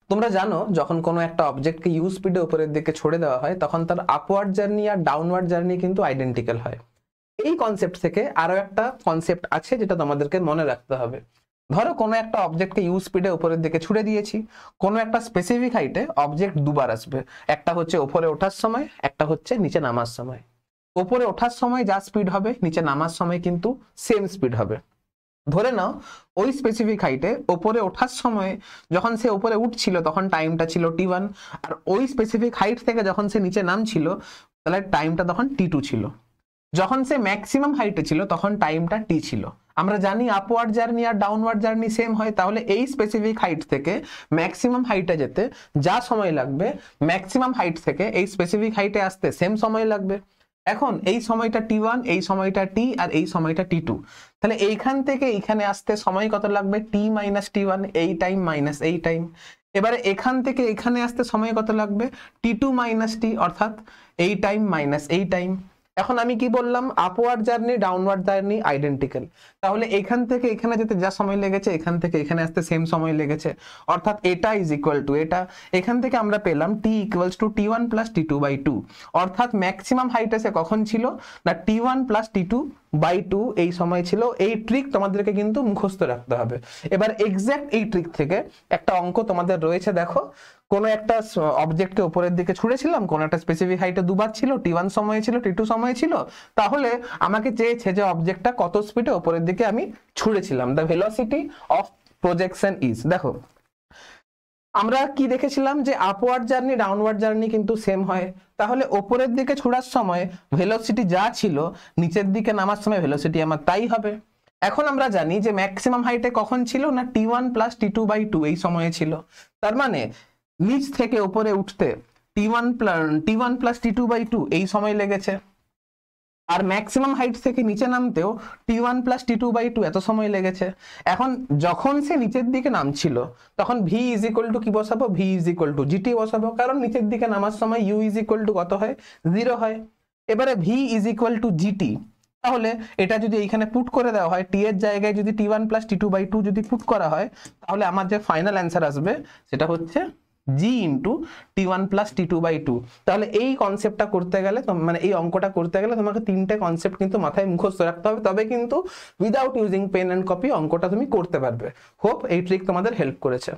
তোমরা জানো যখন কোনো একটা অবজেক্টকে ইউ স্পিডে উপরের দিকে ছড়ে দেওয়া হয় তখন তার আপওয়ার্ড জার্নি আর ডাউনওয়ার্ড জার্নি কিন্তু আইডেন্টিক্যাল হয়। এই কনসেপ্ট থেকে আরো একটা কনসেপ্ট আছে যেটা তোমাদেরকে মনে রাখতে হবে। ধরো কোনো একটা অবজেক্টকে ইউ স্পিডে উপরের দিকে ছুড়ে দিয়েছি, কোনো একটা স্পেসিফিক হাইটে অবজেক্ট দুবার আসবে, একটা হচ্ছে ওপরে ওঠার সময়, একটা হচ্ছে নিচে নামার সময়। ওপরে ওঠার সময় যা স্পিড হবে নিচে নামার সময় কিন্তু সেম স্পিড হবে। ধরে নাও ওই স্পেসিফিক হাইটে ওপরে ওঠার সময় যখন সে উপরে উঠছিল তখন টাইমটা ছিল t1, আর ওই স্পেসিফিক হাইট থেকে যখন সে নিচে নামছিল তাহলে টাইমটা তখন t2 ছিল। যখন সে ম্যাক্সিমাম হাইটে ছিল তখন টাইমটা t ছিল। আমরা জানি আপওয়ার্ড জার্নি আর ডাউনওয়ার্ড জার্নি সেম হয়, তাহলে এই স্পেসিফিক হাইট থেকে ম্যাক্সিমাম হাইটে যেতে যা সময় লাগবে ম্যাক্সিমাম হাইট থেকে এই স্পেসিফিক হাইটে আসতে সেম সময় লাগবে। এখন এই সময়টা t1, এই সময়টা t, আর এই সময়টা t2, তাহলে এইখান থেকে এইখানে আসতে সময় কত লাগবে? t - t1, এই টাইম মাইনাস এই টাইম। এবারে এখান থেকে এখানে আসতে সময় কত লাগবে? t2 - t, অর্থাৎ এই টাইম মাইনাস এই টাইম। এখন আমি কি বললাম? Upward journey downward journey identical, তাহলে এখান থেকে এখানে যেতে যা সময় লেগেছে এখান থেকে এখানে আসতে সেম সময় লেগেছে, অর্থাৎ এটা ইজ ইকুয়াল টু এটা। এখান থেকে আমরা পেলাম t equals to t1 + t2/2, অর্থাৎ ম্যাক্সিমাম হাইটে সে কখন ছিল না t1 + t2/2 এই সময় ছিল। এই ট্রিক তোমাদেরকে কিন্তু মুখস্থ রাখতে হবে। এবার এক্স্যাক্ট এই ট্রিক থেকে একটা অঙ্ক তোমাদের রয়েছে, দেখো কোনো একটা অবজেক্টকে উপরের দিকে ছুঁড়েছিলাম, কোনো একটা স্পেসিফিক হাইটে দুবার ছিল, t1 সময় ছিল, t2 সময় ছিল, তাহলে আমাকে চেয়েছে যে অবজেক্টটা কত স্পিডে উপরের দিকে আমি ছুঁড়েছিলাম, the velocity of projection is. দেখো আমরা কি দেখেছিলাম যে আপওয়ার্ড জার্নি ডাউনওয়ার্ড জার্নি কিন্তু সেম হয়, তাহলে ওপরের দিকে ছোড়ার সময় ভেলোসিটি যা ছিল নিচের দিকে নামার সময় ভেলোসিটি আমার তাই হবে। এখন আমরা জানি যে ম্যাক্সিমাম হাইটে কখন ছিল না t1 + t2/2 এই সময়ে ছিল, তার মানে নিচ থেকে উপরে উঠতে t1 + t2/2 এই সময় লেগেছে, আর ম্যাক্সিমাম হাইট থেকে নিচে নামতেও t1 + t2/2 এত সময় লেগেছে। এখন যখন সে নিচের দিকে নামছিল তখন v = কি বসাবো? v = gt বসাবো, কারণ নিচের দিকে নামার সময় u = কত হয়? 0 হয়। এবারে v = gt, তাহলে এটা যদি এইখানে পুট করে দেওয়া হয়, t এর জায়গায় যদি t1 + t2/2 যদি পুট করা হয়, তাহলে আমার যে ফাইনাল অ্যান্সার আসবে সেটা হচ্ছে g × t1 + t2/2। তাহলে এই কনসেপ্টটা করতে গেলে মানে এই অঙ্কটা করতে গেলে তোমাকে তিনটে কনসেপ্ট কিন্তু মাথায় মুখস্থ রাখতে হবে, তবে কিন্তু without using pen and copy অঙ্কটা তুমি করতে পারবে। হোপ এই ট্রিক তোমাদের হেল্প করেছে।